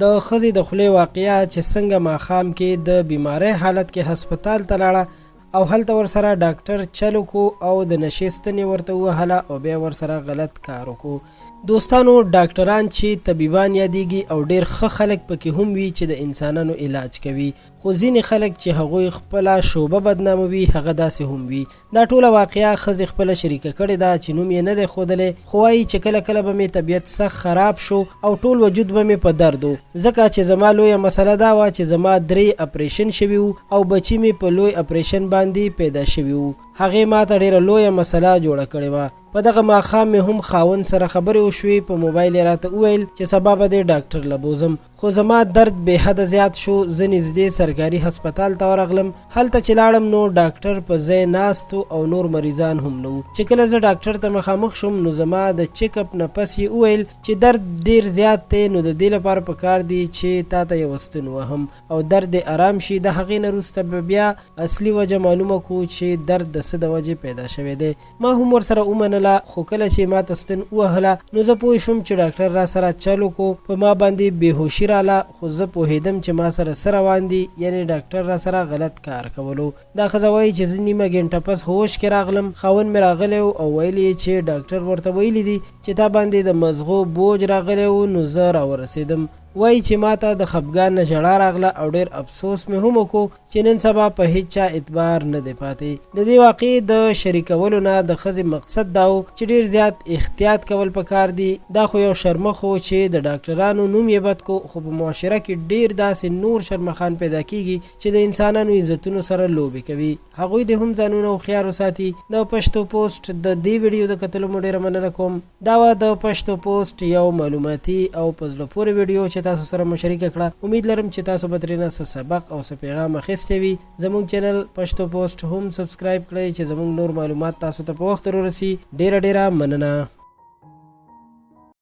د ښځې د خولې واقعه چې څنګه ماښام کې د بیماری حالت کې هسپتال ته لاړه او هلته ورسره ډاکټر چلو کو او د نشې ستنې ورته ووهله او بیا ورسره غلط کار وکړو. دوستانو، ډاکټران چې طبیبان یادیږي او ډیر ښه خلک پکې هم وي چې د انسانانو علاج کوي، خو ځینې خلک چې هغوی خپله شعبه بدناموي هغه داسې هم وي. دا ټوله واقعه ښځې خپله شریکه کړې ده چې نوم یې نه دی ښودلی، خو وایي چې کله کله به مې طبیعت سخت خراب شو او ټول وجود به مې په درد و، ځکه چې زما لویه مسله دا وه چې زما 3 اپریشن شوي وو او بچي مې په لوی اپریشن باندې پیدا شوي وو. هغې ما ته ډیره لویه مسله جوړه کړې وه. په دغه ماښام مې هم خاوند سره خبرې وشوې، په موبایل یې راته وویل چې سبا به دې ډاکټر له بوزم، خو زما درد بې حده زیات شو. زه نږدې سرکاري هسپتال ته ورغلم. هلته چې لاړم نو ډاکټر په ځای ناست او نور مریضان هم نه وو. چې کله زه ډاکټر ته مخامخ شوم نو زما د چیک اپ نه پس یې وویل چې درد ډیر زیات دی، نو د دې لپاره پکار دی چې تا ته یو ستن وهم او درد دې آرام شي. د هغې نه وروسته به بیا اصلي وجه معلومه کړو چې درد د څه د وجې پیدا شوی دی. ما هم ورسره ومنله، خو کله چې ما ته ستن ووهله نو زه پوه شوم چې ډاکټر را سره چل وکړو. په ما باندې بېهوشي راله، خو زه پوهېدم چې ما سره څه روان دي، یعنې ډاکټر را سره غلط کار کولو. دا ښځه وایي چې زه نیمه ګنټه پس هوش کې راغلم، خاوند مې راغلی او ویلي چې ډاکټر ورته ویلي دي چې تا باندې د مزغو بوج راغلی و، نو زه راورسېدم. وایي چې ما ته د خفګان نه ژړا راغله او ډېر افسوس مې هم وکړو چې نن سبا په هیڅ چا اعتبار نه دی پاتې. د دې واقعې د شریکولو نه د ښځې مقصد دا و چې ډېر زیات احتیاط کول پکار دي. دا خو یو شرمښ و چې د ډاکټرانو نوم یې بد کو، خو په معاشره کې ډېر داسې نور شرمخان پیدا کیږي چې د انسانانو عزتونو سره لوبې کوي. هغوی د هم ځانونه هوښیار وساتي. د پښتو پوسټ د دې ویډیو د کتلو مو ډېره مننه کوم. دا وه د پښتو پوسټ یو معلوماتي او په زړه پورې ویډیو چې تاسو سره مو شریکه کړه. امید لرم چې تاسو به ترېنه څه سبق او څه پیغام اخیستی وي. زموږ چینل پښتو پوسټ هم سبسکرایب کړئ چې زموږ نور معلومات تاسو ته په وخت ورسي. ډیره مننه.